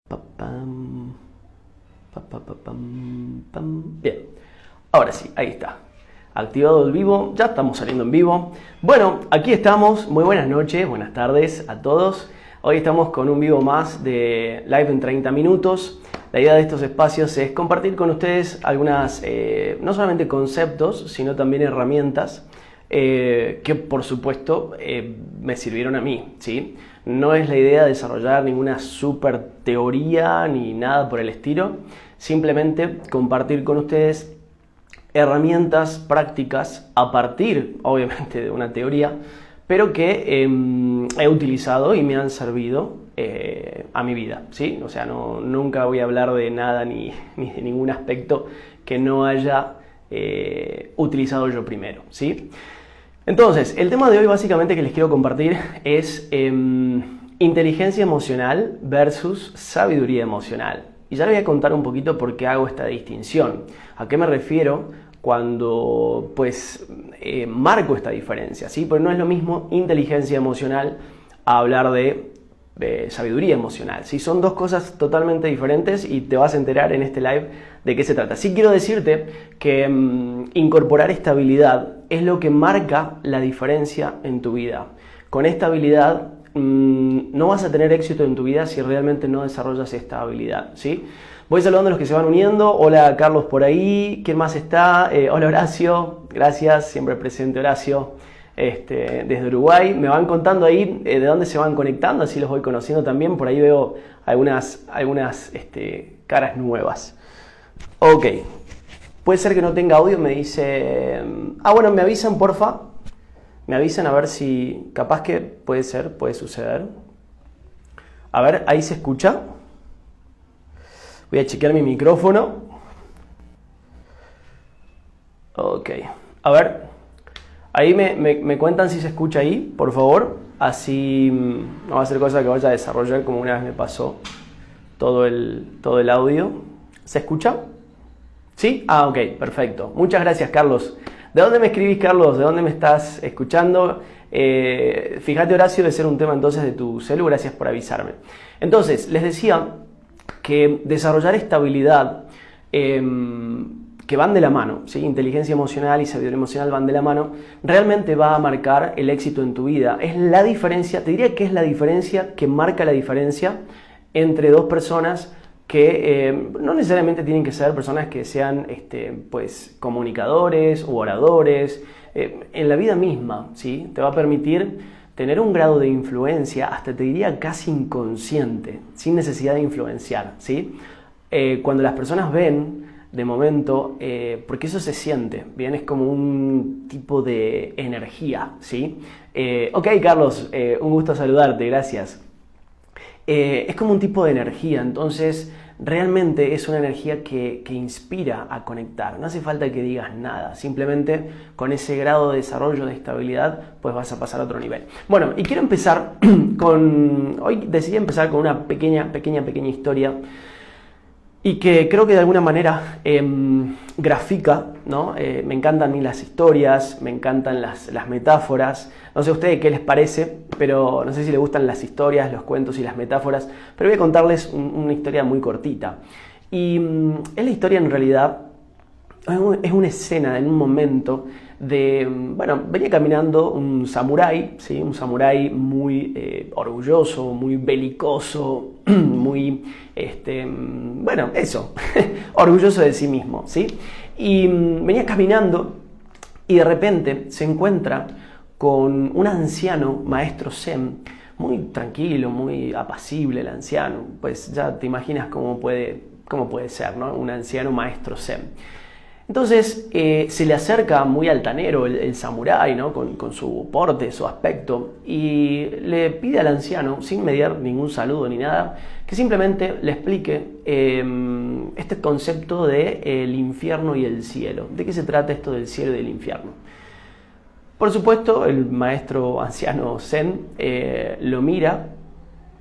Pa, pam, pa, pa, pa, pam, pam. Bien, ahora sí, ahí está. Activado el vivo, ya estamos saliendo en vivo. Bueno, aquí estamos, muy buenas noches, buenas tardes a todos. Hoy estamos con un vivo más de Live en 30 minutos. La idea de estos espacios es compartir con ustedes algunas, no solamente conceptos, sino también herramientas que por supuesto me sirvieron a mí, ¿sí? No es la idea desarrollar ninguna super teoría ni nada por el estilo, simplemente compartir con ustedes herramientas prácticas a partir, obviamente, de una teoría, pero que he utilizado y me han servido a mi vida, ¿sí? O sea, nunca voy a hablar de nada ni de ningún aspecto que no haya utilizado yo primero, ¿sí? Entonces, el tema de hoy básicamente que les quiero compartir es inteligencia emocional versus sabiduría emocional. Y ya les voy a contar un poquito por qué hago esta distinción. ¿A qué me refiero cuando marco esta diferencia? ¿Sí? Porque no es lo mismo inteligencia emocional a hablar de sabiduría emocional, ¿sí? Son dos cosas totalmente diferentes y te vas a enterar en este live de qué se trata. Sí quiero decirte que incorporar esta habilidad es lo que marca la diferencia en tu vida. Con esta habilidad no vas a tener éxito en tu vida si realmente no desarrollas esta habilidad, ¿sí? Voy saludando a los que se van uniendo. Hola Carlos por ahí, ¿quién más está? Hola Horacio, gracias, siempre presente Horacio. Desde Uruguay, me van contando ahí de dónde se van conectando, así los voy conociendo también, por ahí veo algunas caras nuevas. Ok, puede ser que no tenga audio, me dice... bueno, me avisan porfa, me avisan a ver si capaz que puede suceder. A ver, ahí se escucha. Voy a chequear mi micrófono. Ok, a ver... Ahí me cuentan si se escucha ahí, por favor. Así no va a ser cosa que vaya a desarrollar como una vez me pasó todo el audio. ¿Se escucha? ¿Sí? Ah, ok, perfecto. Muchas gracias, Carlos. ¿De dónde me escribís, Carlos? ¿De dónde me estás escuchando? Fíjate, Horacio, de ser un tema entonces de tu celu. Gracias por avisarme. Entonces, les decía que desarrollar esta habilidad... que van de la mano, ¿sí? Inteligencia emocional y sabiduría emocional van de la mano, realmente va a marcar el éxito en tu vida. Es la diferencia, te diría que es la diferencia que marca la diferencia entre dos personas que no necesariamente tienen que ser personas que sean comunicadores u oradores, en la vida misma, ¿sí? Te va a permitir tener un grado de influencia, hasta te diría casi inconsciente, sin necesidad de influenciar, ¿sí? Cuando las personas ven de momento, porque eso se siente, bien, es como un tipo de energía, ¿sí? Ok, Carlos, un gusto saludarte, gracias. Es como un tipo de energía, entonces realmente es una energía que inspira a conectar. No hace falta que digas nada, simplemente con ese grado de desarrollo de estabilidad, pues vas a pasar a otro nivel. Bueno, y quiero empezar hoy decidí empezar con una pequeña historia. Y que creo que de alguna manera grafica, ¿no? Me encantan a mí las historias, me encantan las metáforas. No sé a ustedes qué les parece, pero no sé si les gustan las historias, los cuentos y las metáforas. Pero voy a contarles una historia muy cortita. Y es la historia en realidad, es una escena en un momento de, venía caminando un samurái, ¿sí? Un samurái muy orgulloso, muy belicoso, muy, orgulloso de sí mismo, ¿sí? Y venía caminando y de repente se encuentra con un anciano maestro zen, muy tranquilo, muy apacible el anciano, pues ya te imaginas cómo puede ser, ¿no? Un anciano maestro zen. Entonces se le acerca muy altanero el samurái, ¿no? Con su porte, su aspecto, y le pide al anciano, sin mediar ningún saludo ni nada, que simplemente le explique este concepto de el infierno y el cielo. ¿De qué se trata esto del cielo y del infierno? Por supuesto, el maestro anciano zen lo mira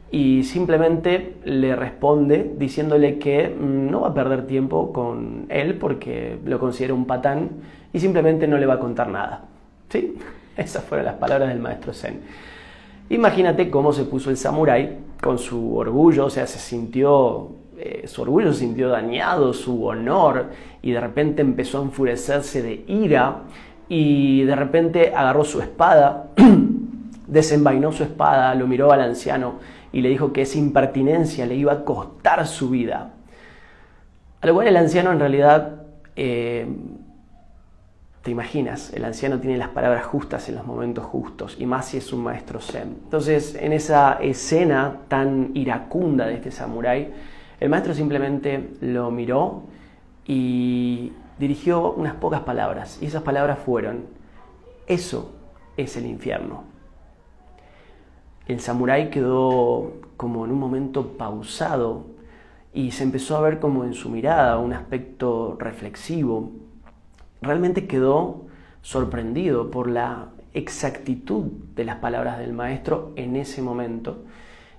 y simplemente le responde diciéndole que no va a perder tiempo con él porque lo considera un patán y simplemente no le va a contar nada, ¿sí? Esas fueron las palabras del maestro zen. Imagínate cómo se puso el samurái con su orgullo, o sea, su orgullo se sintió dañado, su honor, y de repente empezó a enfurecerse de ira, y de repente agarró su espada, desenvainó su espada, lo miró al anciano y le dijo que esa impertinencia le iba a costar su vida. A lo cual el anciano en realidad, te imaginas, el anciano tiene las palabras justas en los momentos justos, y más si es un maestro zen. Entonces, en esa escena tan iracunda de este samurái, el maestro simplemente lo miró y dirigió unas pocas palabras, y esas palabras fueron: eso es el infierno. El samurái quedó como en un momento pausado y se empezó a ver como en su mirada un aspecto reflexivo. Realmente quedó sorprendido por la exactitud de las palabras del maestro en ese momento,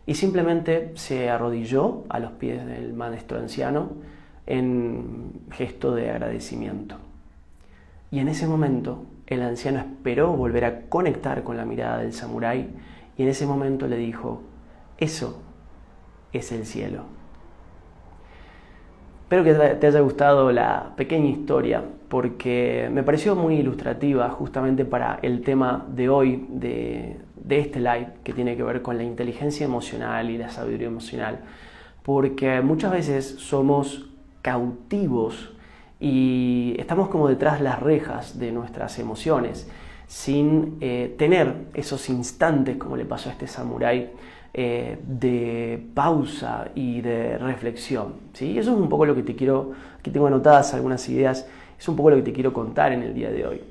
y simplemente se arrodilló a los pies del maestro anciano en gesto de agradecimiento. Y en ese momento el anciano esperó volver a conectar con la mirada del samurái, y en ese momento le dijo: eso es el cielo. Espero que te haya gustado la pequeña historia, porque me pareció muy ilustrativa justamente para el tema de hoy de este live, que tiene que ver con la inteligencia emocional y la sabiduría emocional, porque muchas veces somos cautivos y estamos como detrás de las rejas de nuestras emociones, sin tener esos instantes, como le pasó a este samurái, de pausa y de reflexión, ¿sí? Eso es un poco lo que te quiero, aquí tengo anotadas algunas ideas, es un poco lo que te quiero contar en el día de hoy.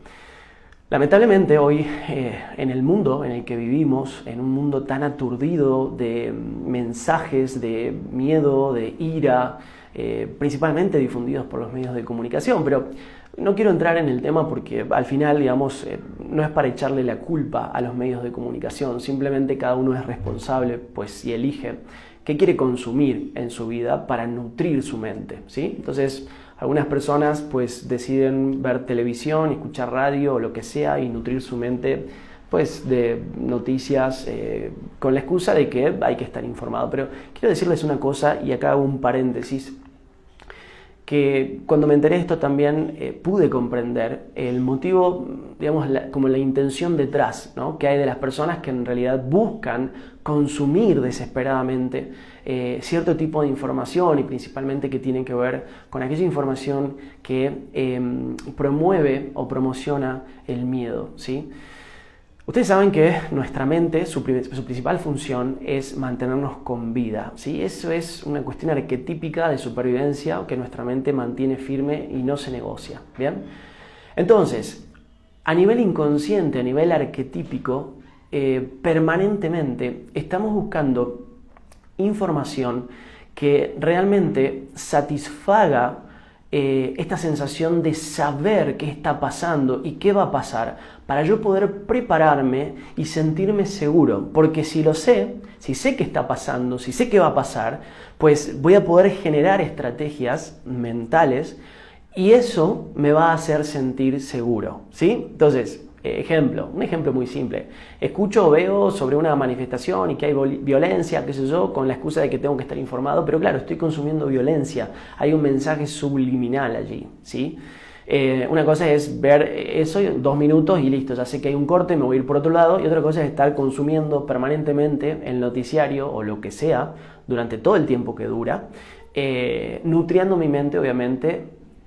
Lamentablemente hoy, en el mundo en el que vivimos, en un mundo tan aturdido de mensajes de miedo, de ira, principalmente difundidos por los medios de comunicación, pero no quiero entrar en el tema porque al final, digamos, no es para echarle la culpa a los medios de comunicación, simplemente cada uno es responsable, pues, si elige qué quiere consumir en su vida para nutrir su mente, ¿sí? Entonces, algunas personas pues deciden ver televisión, escuchar radio o lo que sea y nutrir su mente pues de noticias con la excusa de que hay que estar informado. Pero quiero decirles una cosa, y acá hago un paréntesis, que cuando me enteré de esto también pude comprender el motivo, digamos, como la intención detrás, ¿no?, que hay de las personas que en realidad buscan consumir desesperadamente cierto tipo de información, y principalmente que tiene que ver con aquella información que promueve o promociona el miedo, ¿sí? Ustedes saben que nuestra mente, su principal función es mantenernos con vida, ¿sí? Eso es una cuestión arquetípica de supervivencia que nuestra mente mantiene firme y no se negocia, ¿bien? Entonces, a nivel inconsciente, a nivel arquetípico, permanentemente estamos buscando información que realmente satisfaga esta sensación de saber qué está pasando y qué va a pasar, para yo poder prepararme y sentirme seguro, porque si lo sé, si sé qué está pasando, si sé qué va a pasar, pues voy a poder generar estrategias mentales y eso me va a hacer sentir seguro, ¿sí? Entonces, un ejemplo muy simple. Escucho o veo sobre una manifestación y que hay violencia, qué sé yo, con la excusa de que tengo que estar informado, pero claro, estoy consumiendo violencia. Hay un mensaje subliminal allí, ¿sí? Una cosa es ver eso 2 minutos y listo, ya sé que hay un corte, me voy a ir por otro lado, y otra cosa es estar consumiendo permanentemente el noticiario o lo que sea durante todo el tiempo que dura, nutriendo mi mente, obviamente,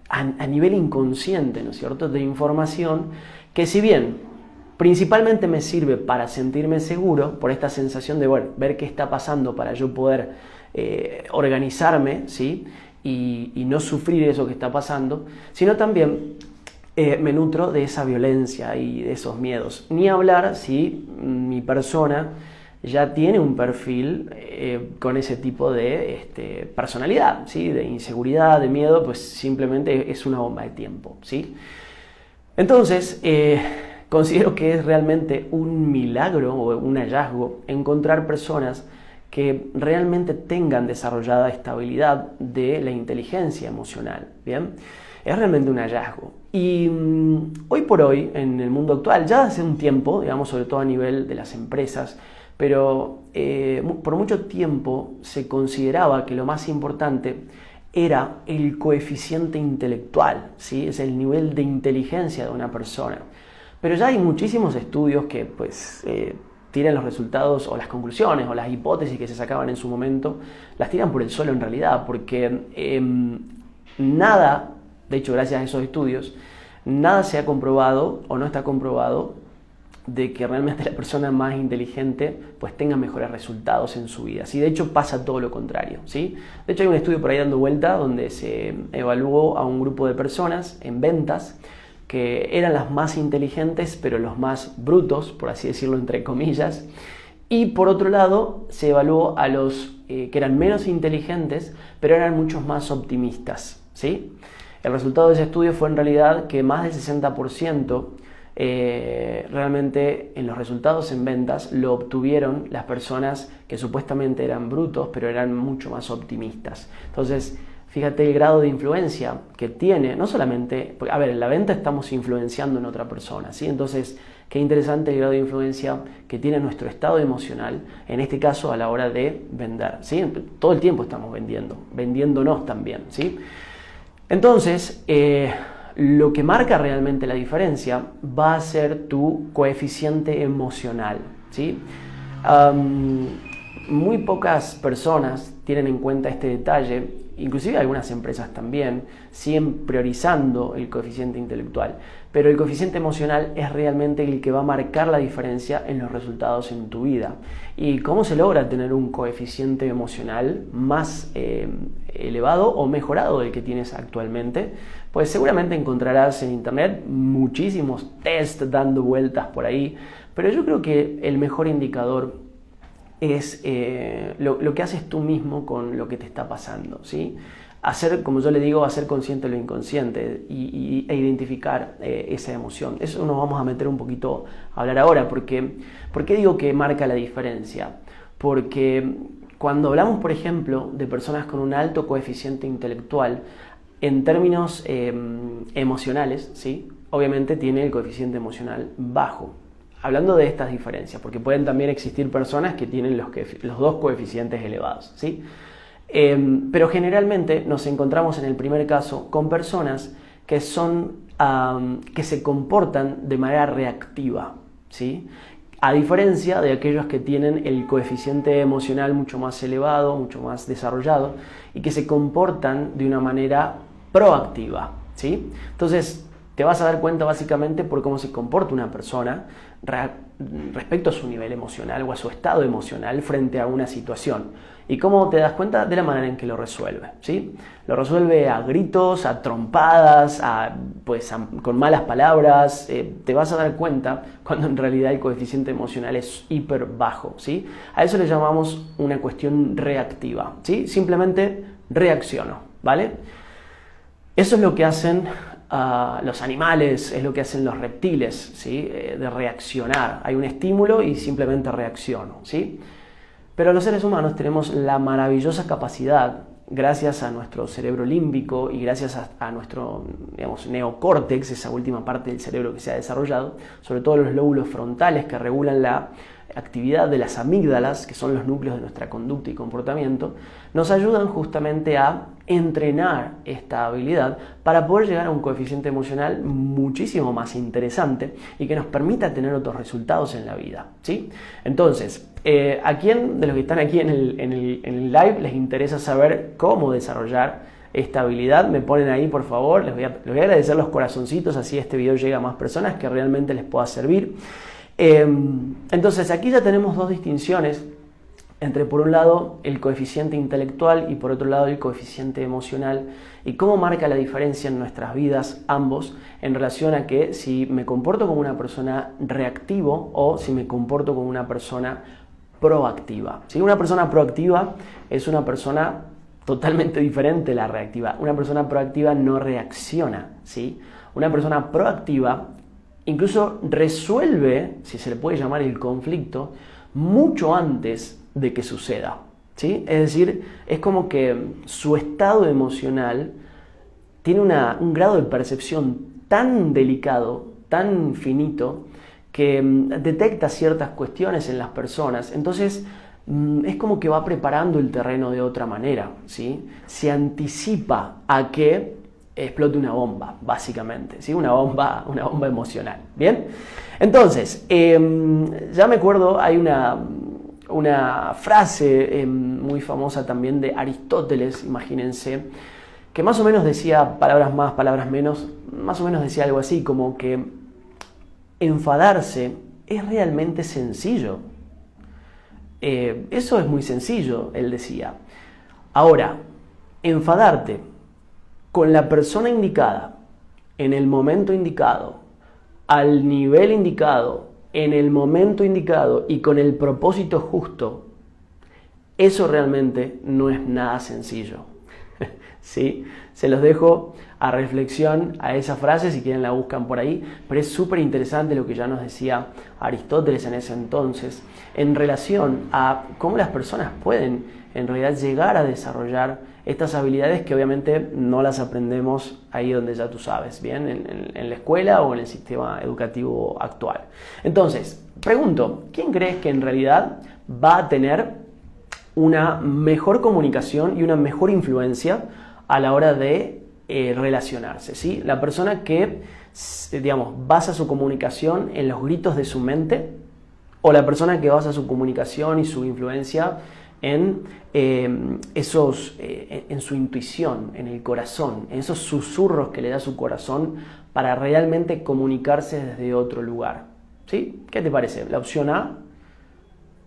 a nivel inconsciente, ¿no es cierto?, de información que, si bien principalmente me sirve para sentirme seguro por esta sensación de ver qué está pasando para yo poder organizarme, ¿sí?, y no sufrir eso que está pasando, sino también me nutro de esa violencia y de esos miedos. Ni hablar si mi persona ya tiene un perfil con ese tipo de personalidad, ¿sí?, de inseguridad, de miedo, pues simplemente es una bomba de tiempo, ¿sí? Entonces, considero que es realmente un milagro o un hallazgo encontrar personas que realmente tengan desarrollada estabilidad de la inteligencia emocional, ¿bien? Es realmente un hallazgo. Y hoy por hoy, en el mundo actual, ya hace un tiempo, digamos, sobre todo a nivel de las empresas, pero por mucho tiempo se consideraba que lo más importante era el coeficiente intelectual, ¿sí? Es el nivel de inteligencia de una persona. Pero ya hay muchísimos estudios que pues, tiran los resultados o las conclusiones o las hipótesis que se sacaban en su momento, las tiran por el suelo en realidad, porque nada, de hecho gracias a esos estudios, nada se ha comprobado o no está comprobado de que realmente la persona más inteligente pues tenga mejores resultados en su vida. ¿Sí? De hecho pasa todo lo contrario. ¿Sí? De hecho hay un estudio por ahí dando vuelta donde se evaluó a un grupo de personas en ventas que eran las más inteligentes pero los más brutos, por así decirlo entre comillas, y por otro lado se evaluó a los que eran menos inteligentes pero eran muchos más optimistas. ¿Sí? El resultado de ese estudio fue en realidad que más del 60% realmente en los resultados en ventas lo obtuvieron las personas que supuestamente eran brutos pero eran mucho más optimistas. Entonces fíjate el grado de influencia que tiene, no solamente, porque, a ver, en la venta estamos influenciando en otra persona, ¿sí? Entonces qué interesante el grado de influencia que tiene nuestro estado emocional, en este caso a la hora de vender, ¿sí? Todo el tiempo estamos vendiéndonos también, ¿sí? Entonces, lo que marca realmente la diferencia va a ser tu coeficiente emocional, ¿sí? Muy pocas personas tienen en cuenta este detalle, inclusive algunas empresas también, siguen priorizando el coeficiente intelectual, pero el coeficiente emocional es realmente el que va a marcar la diferencia en los resultados en tu vida. ¿Y cómo se logra tener un coeficiente emocional más elevado o mejorado del que tienes actualmente? Pues seguramente encontrarás en internet muchísimos test dando vueltas por ahí, pero yo creo que el mejor indicador es lo que haces tú mismo con lo que te está pasando, ¿sí? Hacer, como yo le digo, hacer consciente lo inconsciente e identificar esa emoción. Eso nos vamos a meter un poquito a hablar ahora, porque ¿por qué digo que marca la diferencia? Porque cuando hablamos, por ejemplo, de personas con un alto coeficiente intelectual, en términos emocionales, ¿sí? Obviamente tiene el coeficiente emocional bajo. Hablando de estas diferencias, porque pueden también existir personas que tienen los dos coeficientes elevados, ¿sí? Pero generalmente nos encontramos en el primer caso con personas que que se comportan de manera reactiva, ¿sí? A diferencia de aquellos que tienen el coeficiente emocional mucho más elevado, mucho más desarrollado y que se comportan de una manera proactiva, ¿sí? Entonces te vas a dar cuenta básicamente por cómo se comporta una persona respecto a su nivel emocional o a su estado emocional frente a una situación. ¿Y cómo te das cuenta? De la manera en que lo resuelve, ¿sí? Lo resuelve a gritos, a trompadas, con malas palabras. Te vas a dar cuenta cuando en realidad el coeficiente emocional es hiper bajo, ¿sí? A eso le llamamos una cuestión reactiva, ¿sí? Simplemente reacciono, ¿vale? Eso es lo que hacen los animales, es lo que hacen los reptiles, ¿sí? De reaccionar. Hay un estímulo y simplemente reacciono, ¿sí? Pero los seres humanos tenemos la maravillosa capacidad, gracias a nuestro cerebro límbico y gracias a nuestro, digamos, neocórtex, esa última parte del cerebro que se ha desarrollado, sobre todo los lóbulos frontales que regulan la actividad de las amígdalas, que son los núcleos de nuestra conducta y comportamiento, nos ayudan justamente a entrenar esta habilidad para poder llegar a un coeficiente emocional muchísimo más interesante y que nos permita tener otros resultados en la vida, ¿sí? Entonces, ¿a quién de los que están aquí en el live les interesa saber cómo desarrollar esta habilidad? Me ponen ahí, por favor. Les voy a agradecer los corazoncitos, así este video llega a más personas que realmente les pueda servir. Entonces aquí ya tenemos dos distinciones entre, por un lado, el coeficiente intelectual y por otro lado el coeficiente emocional, y cómo marca la diferencia en nuestras vidas ambos en relación a que si me comporto como una persona reactivo o si me comporto como una persona proactiva. ¿Sí? Una persona proactiva es una persona totalmente diferente a la reactiva. Una persona proactiva no reacciona, ¿sí? Una persona proactiva incluso resuelve, si se le puede llamar, el conflicto mucho antes de que suceda, ¿sí? Es decir, es como que su estado emocional tiene un grado de percepción tan delicado, tan finito, que detecta ciertas cuestiones en las personas. Entonces, es como que va preparando el terreno de otra manera, ¿sí? Se anticipa a que explote una bomba, básicamente, ¿sí? Una bomba emocional, ¿bien? Entonces, ya me acuerdo, hay una frase muy famosa también de Aristóteles, imagínense, que más o menos decía, palabras más, palabras menos, más o menos decía algo así, como que enfadarse es realmente sencillo. Eso es muy sencillo, él decía. Ahora, enfadarte con la persona indicada, en el momento indicado, al nivel indicado, en el momento indicado y con el propósito justo, eso realmente no es nada sencillo. ¿Sí? Se los dejo a reflexión a esa frase, si quieren la buscan por ahí, pero es súper interesante lo que ya nos decía Aristóteles en ese entonces, en relación a cómo las personas pueden en realidad llegar a desarrollar estas habilidades que obviamente no las aprendemos ahí donde ya tú sabes, bien, en la escuela o en el sistema educativo actual. Entonces, pregunto, ¿quién crees que en realidad va a tener una mejor comunicación y una mejor influencia a la hora de relacionarse, ¿sí? La persona que, digamos, basa su comunicación en los gritos de su mente, o la persona que basa su comunicación y su influencia en su intuición, en el corazón, en esos susurros que le da su corazón para realmente comunicarse desde otro lugar, ¿sí? ¿Qué te parece? La opción A,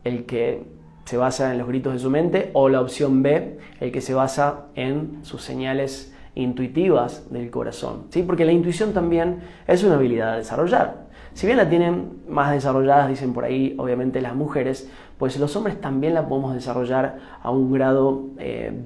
el que se basa en los gritos de su mente, o la opción B, el que se basa en sus señales intuitivas del corazón, ¿sí? Porque la intuición también es una habilidad a desarrollar. Si bien la tienen más desarrolladas, dicen por ahí, obviamente las mujeres, pues los hombres también la podemos desarrollar a un grado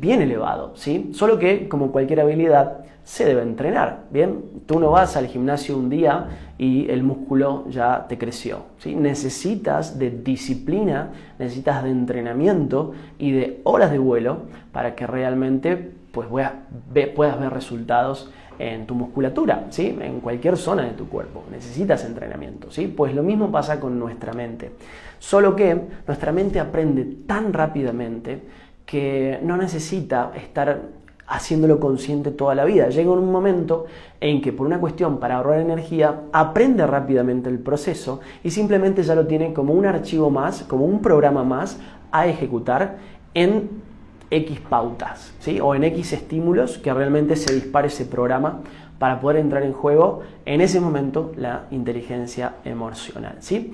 bien elevado, ¿sí? Solo que, como cualquier habilidad, se debe entrenar, ¿bien? Tú no vas al gimnasio un día y el músculo ya te creció, ¿sí? Necesitas de disciplina, necesitas de entrenamiento y de horas de vuelo para que realmente pues, puedas ver resultados en tu musculatura, ¿sí? En cualquier zona de tu cuerpo. Necesitas entrenamiento, ¿sí? Pues lo mismo pasa con nuestra mente. Solo que nuestra mente aprende tan rápidamente que no necesita estar haciéndolo consciente toda la vida. Llega un momento en que por una cuestión para ahorrar energía aprende rápidamente el proceso y simplemente ya lo tiene como un archivo más, como un programa más a ejecutar en X pautas, ¿sí? O en X estímulos que realmente se dispare ese programa para poder entrar en juego en ese momento la inteligencia emocional, ¿sí?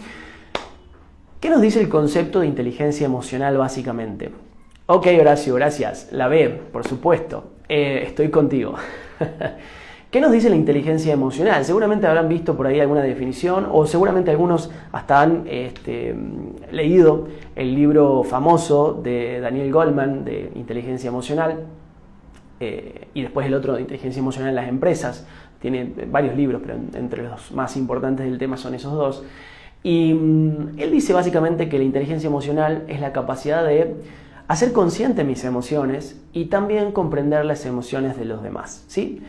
¿Qué nos dice el concepto de inteligencia emocional básicamente? Ok, Horacio, gracias. La B, por supuesto. Estoy contigo. ¿Qué nos dice la inteligencia emocional? Seguramente habrán visto por ahí alguna definición o seguramente algunos hasta han leído el libro famoso de Daniel Goleman de inteligencia emocional y después el otro de inteligencia emocional en las empresas. Tiene varios libros, pero entre los más importantes del tema son esos dos. Y él dice básicamente que la inteligencia emocional es la capacidad de hacer consciente mis emociones y también comprender las emociones de los demás, ¿sí?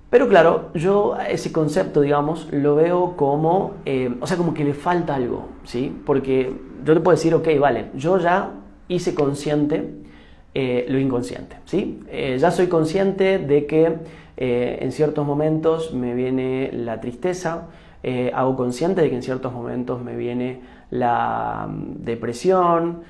Pero claro, yo ese concepto, digamos, lo veo como, como que le falta algo, ¿sí? Porque yo te puedo decir, ok, vale, yo ya hice consciente lo inconsciente, ¿sí? Ya soy consciente de que en ciertos momentos me viene la tristeza, hago consciente de que en ciertos momentos me viene la depresión,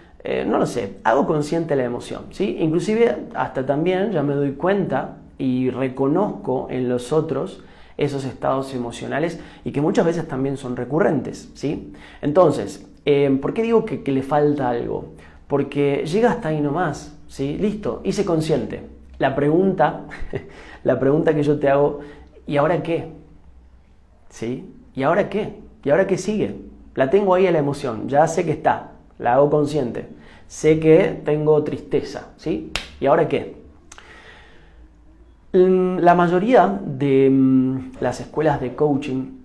no lo sé, hago consciente la emoción, ¿sí? Inclusive hasta también ya me doy cuenta y reconozco en los otros esos estados emocionales y que muchas veces también son recurrentes, ¿sí? Entonces, ¿por qué digo que le falta algo? Porque llega hasta ahí nomás, ¿sí? Listo, hice consciente. La pregunta que yo te hago, ¿y ahora qué? ¿Sí? ¿Y ahora qué? ¿Y ahora qué sigue? La tengo ahí a la emoción, ya sé que está, la hago consciente. Sé que tengo tristeza, ¿sí? ¿Y ahora qué? La mayoría de las escuelas de coaching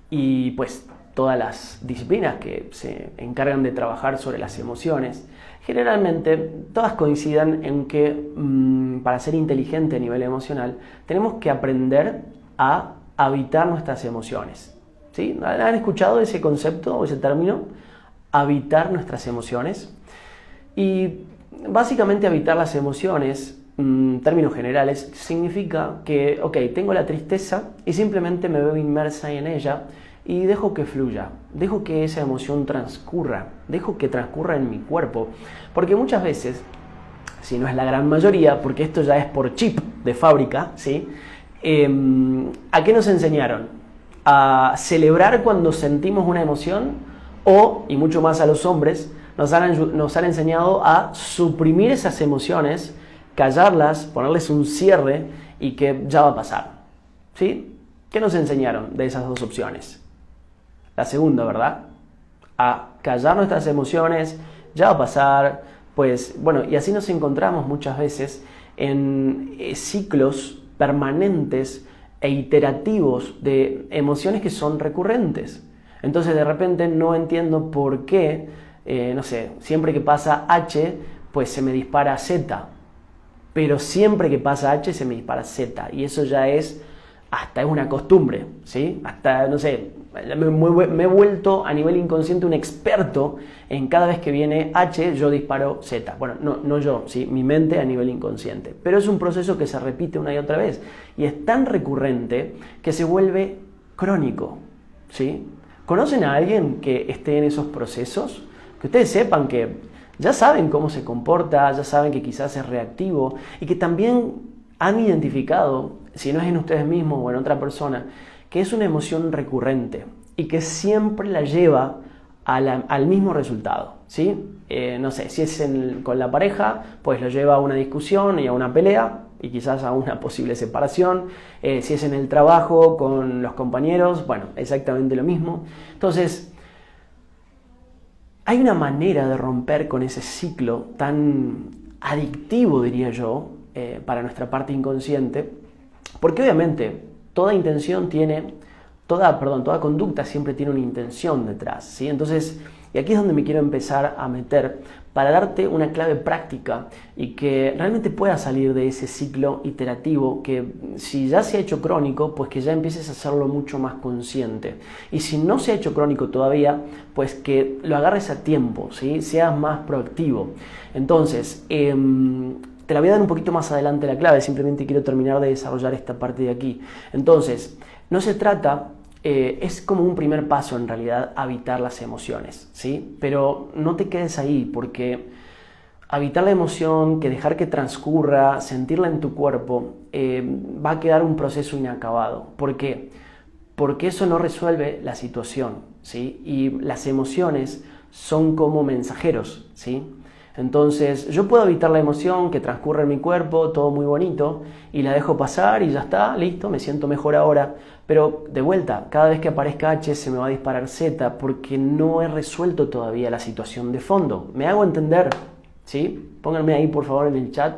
y pues todas las disciplinas que se encargan de trabajar sobre las emociones, generalmente todas coinciden en que para ser inteligente a nivel emocional tenemos que aprender a habitar nuestras emociones. ¿Sí? ¿Han escuchado ese concepto o ese término? Habitar nuestras emociones. Y básicamente habitar las emociones, en términos generales, significa que, ok, tengo la tristeza y simplemente me veo inmersa en ella y dejo que fluya, dejo que esa emoción transcurra, dejo que transcurra en mi cuerpo. Porque muchas veces, si no es la gran mayoría, porque esto ya es por chip de fábrica, ¿sí? ¿A qué nos enseñaron? A celebrar cuando sentimos una emoción o, y mucho más a los hombres, nos han enseñado a suprimir esas emociones, callarlas, ponerles un cierre y que ya va a pasar. ¿Sí? ¿Qué nos enseñaron de esas dos opciones? La segunda, ¿verdad? A callar nuestras emociones, ya va a pasar, pues bueno, y así nos encontramos muchas veces en ciclos permanentes e iterativos de emociones que son recurrentes. Entonces de repente no entiendo por qué, no sé, siempre que pasa H, pues se me dispara Z. Pero siempre que pasa H se me dispara Z. Y eso ya es una costumbre, ¿sí? Hasta, no sé, me he vuelto a nivel inconsciente un experto en cada vez que viene H, yo disparo Z. Bueno, no yo, ¿sí? Mi mente a nivel inconsciente. Pero es un proceso que se repite una y otra vez. Y es tan recurrente que se vuelve crónico, ¿sí? ¿Conocen a alguien que esté en esos procesos? Que ustedes sepan que ya saben cómo se comporta, ya saben que quizás es reactivo y que también han identificado, si no es en ustedes mismos o en otra persona, que es una emoción recurrente y que siempre la lleva al mismo resultado, ¿sí? No sé, si es con la pareja, pues lo lleva a una discusión y a una pelea y quizás a una posible separación. Si es en el trabajo, con los compañeros, bueno, exactamente lo mismo. Entonces, hay una manera de romper con ese ciclo tan adictivo, diría yo, para nuestra parte inconsciente, porque obviamente toda conducta siempre tiene una intención detrás, ¿sí? Entonces, y aquí es donde me quiero empezar a meter para darte una clave práctica y que realmente puedas salir de ese ciclo iterativo que si ya se ha hecho crónico, pues que ya empieces a hacerlo mucho más consciente. Y si no se ha hecho crónico todavía, pues que lo agarres a tiempo, ¿sí? Seas más proactivo. Entonces, te la voy a dar un poquito más adelante la clave, simplemente quiero terminar de desarrollar esta parte de aquí. Entonces, no se trata... es como un primer paso en realidad habitar las emociones, ¿sí? Pero no te quedes ahí porque habitar la emoción, que dejar que transcurra, sentirla en tu cuerpo, va a quedar un proceso inacabado. ¿Por qué? Porque eso no resuelve la situación, ¿sí? Y las emociones son como mensajeros, ¿sí? Entonces yo puedo evitar la emoción que transcurre en mi cuerpo, todo muy bonito, y la dejo pasar y ya está, listo, me siento mejor ahora. Pero de vuelta, cada vez que aparezca H se me va a disparar Z porque no he resuelto todavía la situación de fondo. ¿Me hago entender? ¿Sí? Pónganme ahí por favor en el chat.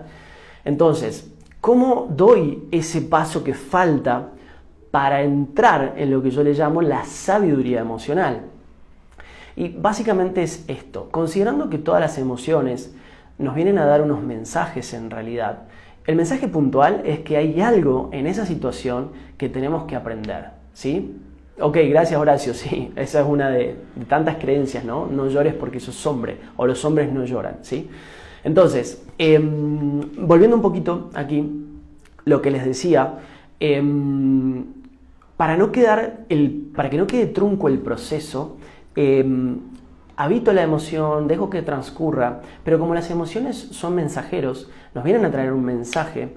Entonces, ¿cómo doy ese paso que falta para entrar en lo que yo le llamo la sabiduría emocional? Y básicamente es esto, considerando que todas las emociones nos vienen a dar unos mensajes en realidad, el mensaje puntual es que hay algo en esa situación que tenemos que aprender, ¿sí? Ok, gracias Horacio, sí, esa es una de tantas creencias, ¿no? No llores porque sos hombre, o los hombres no lloran, ¿sí? Entonces, volviendo un poquito aquí, lo que les decía, para que no quede trunco el proceso, habito la emoción, dejo que transcurra, pero como las emociones son mensajeros, nos vienen a traer un mensaje,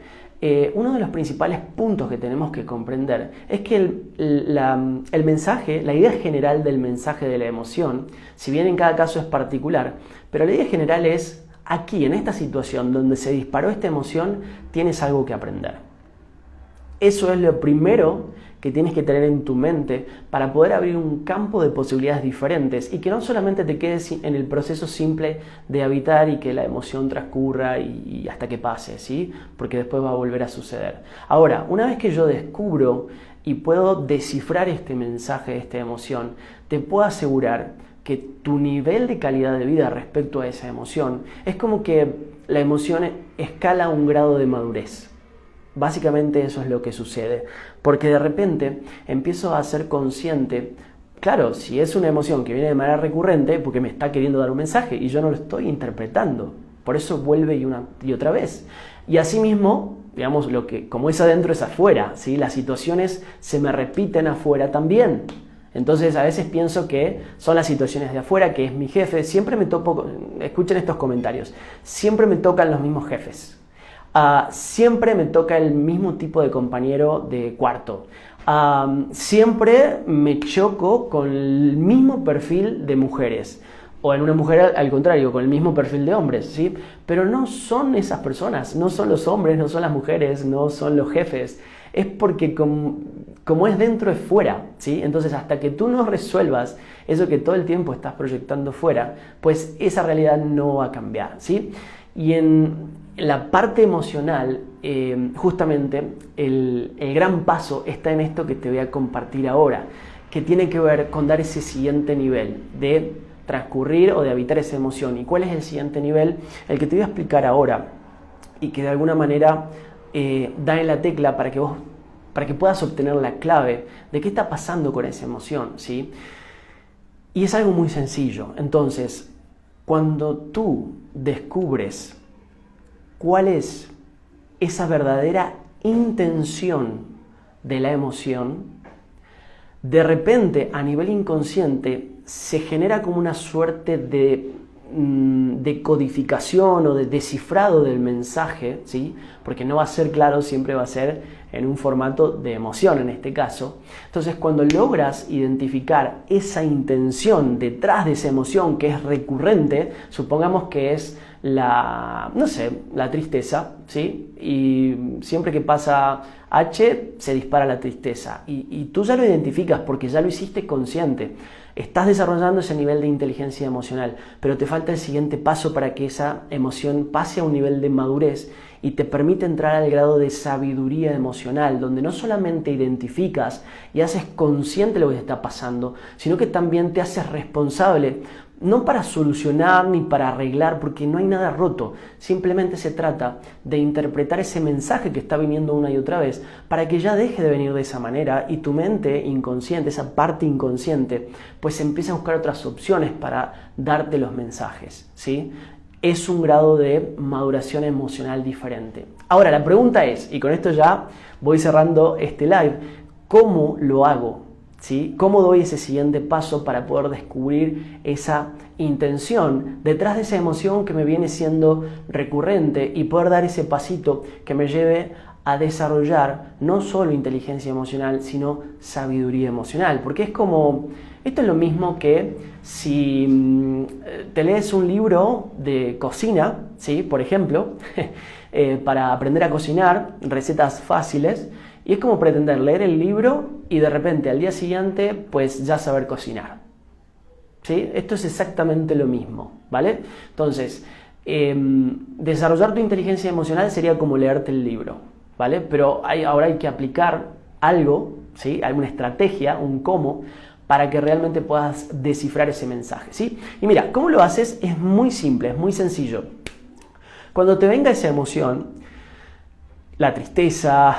uno de los principales puntos que tenemos que comprender es que el mensaje, la idea general del mensaje de la emoción, si bien en cada caso es particular, pero la idea general es, aquí en esta situación donde se disparó esta emoción, tienes algo que aprender. Eso es lo primero que tienes que tener en tu mente para poder abrir un campo de posibilidades diferentes y que no solamente te quedes en el proceso simple de habitar y que la emoción transcurra y hasta que pase, ¿sí? Porque después va a volver a suceder. Ahora, una vez que yo descubro y puedo descifrar este mensaje, esta emoción, te puedo asegurar que tu nivel de calidad de vida respecto a esa emoción es como que la emoción escala un grado de madurez. Básicamente eso es lo que sucede, porque de repente empiezo a ser consciente. Claro, si es una emoción que viene de manera recurrente, porque me está queriendo dar un mensaje y yo no lo estoy interpretando. Por eso vuelve una y otra vez. Y asimismo, digamos, como es adentro es afuera, ¿sí? Las situaciones se me repiten afuera también. Entonces a veces pienso que son las situaciones de afuera, que es mi jefe. Siempre me topo, escuchen estos comentarios, siempre me tocan los mismos jefes. Siempre me toca el mismo tipo de compañero de cuarto. Siempre me choco con el mismo perfil de mujeres. O en una mujer al contrario, con el mismo perfil de hombres, ¿sí? Pero no son esas personas, no son los hombres, no son las mujeres, no son los jefes. Es porque como es dentro es fuera, ¿sí? Entonces hasta que tú no resuelvas eso que todo el tiempo estás proyectando fuera, pues esa realidad no va a cambiar, ¿sí? Y en la parte emocional, justamente el gran paso está en esto que te voy a compartir ahora, que tiene que ver con dar ese siguiente nivel de transcurrir o de habitar esa emoción. ¿Y cuál es el siguiente nivel? El que te voy a explicar ahora y que de alguna manera da en la tecla para que puedas obtener la clave de qué está pasando con esa emoción, ¿sí? Y es algo muy sencillo. Entonces, cuando tú descubres cuál es esa verdadera intención de la emoción, de repente a nivel inconsciente se genera como una suerte de codificación o de descifrado del mensaje, ¿sí? Porque no va a ser claro, siempre va a ser en un formato de emoción en este caso. Entonces cuando logras identificar esa intención detrás de esa emoción que es recurrente, supongamos que es la tristeza, ¿sí? Y siempre que pasa H se dispara la tristeza y tú ya lo identificas porque ya lo hiciste consciente. Estás desarrollando ese nivel de inteligencia emocional, pero te falta el siguiente paso para que esa emoción pase a un nivel de madurez y te permite entrar al grado de sabiduría emocional, donde no solamente identificas y haces consciente lo que te está pasando, sino que también te haces responsable, no para solucionar ni para arreglar, porque no hay nada roto. Simplemente se trata de interpretar ese mensaje que está viniendo una y otra vez para que ya deje de venir de esa manera y tu mente inconsciente, esa parte inconsciente, pues empieza a buscar otras opciones para darte los mensajes, ¿sí? Es un grado de maduración emocional diferente. Ahora, la pregunta es, y con esto ya voy cerrando este live, ¿cómo lo hago? ¿Sí? ¿Cómo doy ese siguiente paso para poder descubrir esa intención detrás de esa emoción que me viene siendo recurrente y poder dar ese pasito que me lleve a desarrollar no solo inteligencia emocional, sino sabiduría emocional? Porque esto es lo mismo que si te lees un libro de cocina, ¿sí? Por ejemplo, para aprender a cocinar, recetas fáciles, y es como pretender leer el libro y de repente al día siguiente pues ya saber cocinar, ¿sí? Esto es exactamente lo mismo, ¿vale? Entonces, desarrollar tu inteligencia emocional sería como leerte el libro, ¿vale? Pero ahora hay que aplicar algo, ¿sí? Alguna estrategia, un cómo, para que realmente puedas descifrar ese mensaje, ¿sí? Y mira, ¿cómo lo haces? Es muy simple, es muy sencillo. Cuando te venga esa emoción, la tristeza,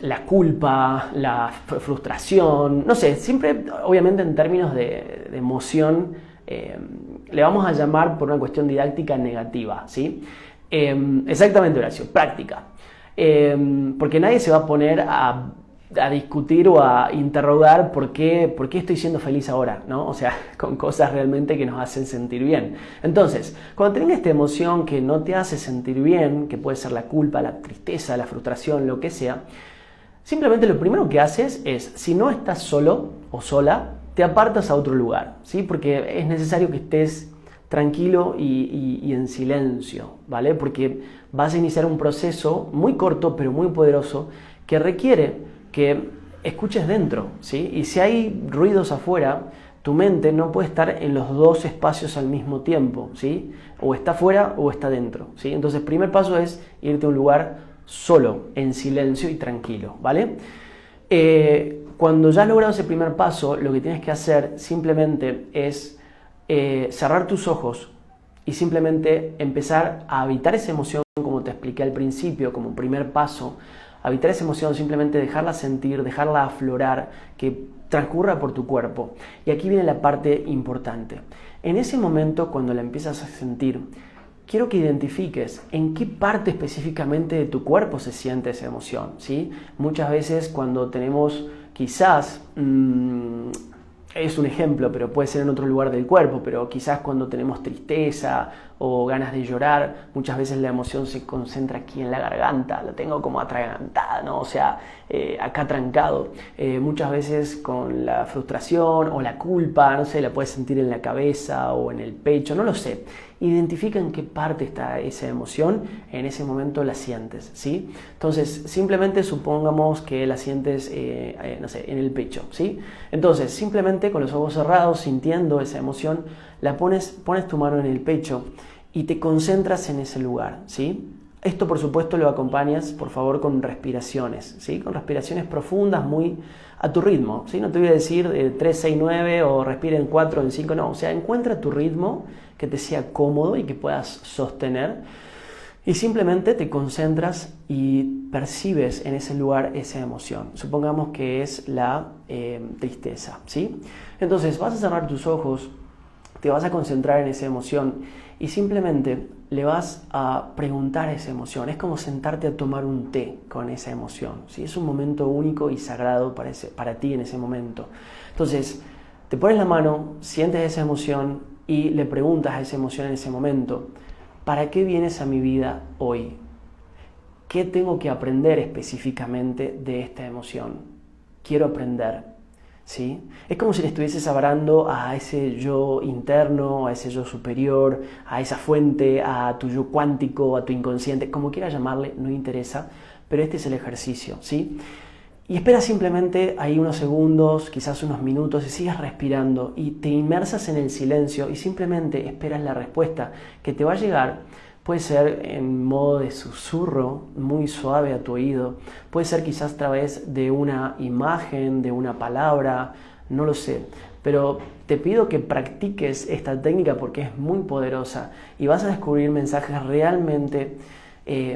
la culpa, la frustración, no sé, siempre obviamente en términos de emoción le vamos a llamar por una cuestión didáctica negativa, ¿sí? Exactamente, Horacio, práctica. Porque nadie se va a poner a discutir o a interrogar por qué estoy siendo feliz ahora, ¿no? O sea, con cosas realmente que nos hacen sentir bien. Entonces, cuando tengas esta emoción que no te hace sentir bien, que puede ser la culpa, la tristeza, la frustración, lo que sea, simplemente lo primero que haces es, si no estás solo o sola, te apartas a otro lugar, ¿sí? Porque es necesario que estés tranquilo y en silencio, ¿vale? Porque vas a iniciar un proceso muy corto pero muy poderoso que requiere que escuches dentro, ¿sí? Y si hay ruidos afuera, tu mente no puede estar en los dos espacios al mismo tiempo, ¿sí? O está afuera o está dentro, ¿sí? Entonces, el primer paso es irte a un lugar solo, en silencio y tranquilo, ¿vale? Cuando ya has logrado ese primer paso, lo que tienes que hacer simplemente es cerrar tus ojos y simplemente empezar a habitar esa emoción como te expliqué expliqué al principio como primer paso, habitar esa emoción, simplemente dejarla sentir, dejarla aflorar, que transcurra por tu cuerpo. Y aquí viene la parte importante. En ese momento, cuando la empiezas a sentir, quiero que identifiques en qué parte específicamente de tu cuerpo se siente esa emoción, ¿sí? Muchas veces cuando tenemos quizás, es un ejemplo, pero puede ser en otro lugar del cuerpo, pero quizás cuando tenemos tristeza o ganas de llorar, muchas veces la emoción se concentra aquí en la garganta, la tengo como atragantada, ¿no? O sea, acá trancado. Muchas veces con la frustración o la culpa, no sé, la puedes sentir en la cabeza o en el pecho, no lo sé. Identifica en qué parte está esa emoción, en ese momento la sientes, ¿sí? Entonces, simplemente supongamos que la sientes, no sé, en el pecho, ¿sí? Entonces, simplemente con los ojos cerrados, sintiendo esa emoción, pones tu mano en el pecho y te concentras en ese lugar, ¿sí? Esto, por supuesto, lo acompañas, por favor, con respiraciones, ¿sí? Con respiraciones profundas, muy a tu ritmo, ¿sí? No te voy a decir 3, 6, 9 o respira en 4, en 5, no. O sea, encuentra tu ritmo que te sea cómodo y que puedas sostener y simplemente te concentras y percibes en ese lugar esa emoción. Supongamos que es la tristeza, ¿sí? Entonces, vas a cerrar tus ojos, te vas a concentrar en esa emoción y simplemente le vas a preguntar esa emoción. Es como sentarte a tomar un té con esa emoción, ¿sí? Es un momento único y sagrado para ti en ese momento. Entonces, te pones la mano, sientes esa emoción y le preguntas a esa emoción en ese momento, ¿para qué vienes a mi vida hoy? ¿Qué tengo que aprender específicamente de esta emoción? Quiero aprender. ¿Sí? Es como si le estuvieses hablando a ese yo interno, a ese yo superior, a esa fuente, a tu yo cuántico, a tu inconsciente, como quieras llamarle, no interesa, pero este es el ejercicio, ¿sí? Y esperas simplemente ahí unos segundos, quizás unos minutos, y sigues respirando y te inmersas en el silencio y simplemente esperas la respuesta que te va a llegar. Puede ser en modo de susurro, muy suave a tu oído. Puede ser quizás a través de una imagen, de una palabra, no lo sé. Pero te pido que practiques esta técnica porque es muy poderosa y vas a descubrir mensajes realmente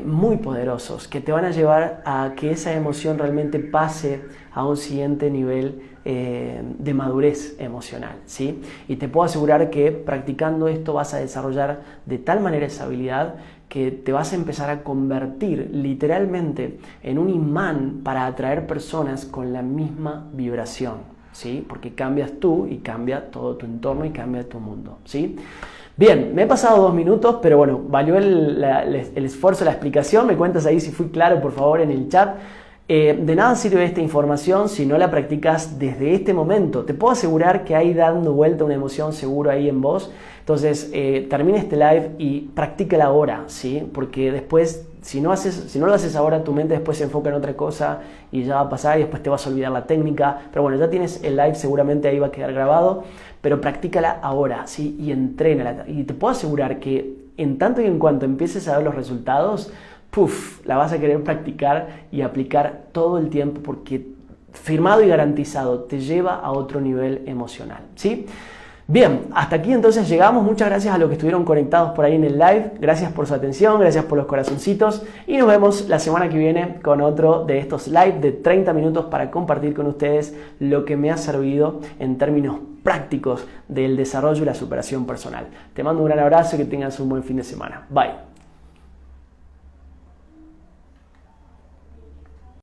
muy poderosos que te van a llevar a que esa emoción realmente pase a un siguiente nivel de madurez emocional, ¿sí? Y te puedo asegurar que practicando esto vas a desarrollar de tal manera esa habilidad que te vas a empezar a convertir literalmente en un imán para atraer personas con la misma vibración, ¿sí? Porque cambias tú y cambia todo tu entorno y cambia tu mundo, ¿sí? Bien, me he pasado 2 minutos, pero bueno, valió el esfuerzo, la explicación. Me cuentas ahí si fui claro, por favor, en el chat. De nada sirve esta información si no la practicas desde este momento. Te puedo asegurar que hay dando vuelta una emoción seguro ahí en vos. Entonces, termina este live y practícala ahora, ¿sí? Porque después, si no lo haces ahora, tu mente después se enfoca en otra cosa y ya va a pasar y después te vas a olvidar la técnica. Pero bueno, ya tienes el live, seguramente ahí va a quedar grabado. Pero practícala ahora, ¿sí? Y entrénala. Y te puedo asegurar que en tanto y en cuanto empieces a ver los resultados, la vas a querer practicar y aplicar todo el tiempo porque firmado y garantizado te lleva a otro nivel emocional, ¿sí? Bien, hasta aquí entonces llegamos. Muchas gracias a los que estuvieron conectados por ahí en el live. Gracias por su atención, gracias por los corazoncitos y nos vemos la semana que viene con otro de estos live de 30 minutos para compartir con ustedes lo que me ha servido en términos prácticos del desarrollo y la superación personal. Te mando un gran abrazo y que tengas un buen fin de semana. Bye.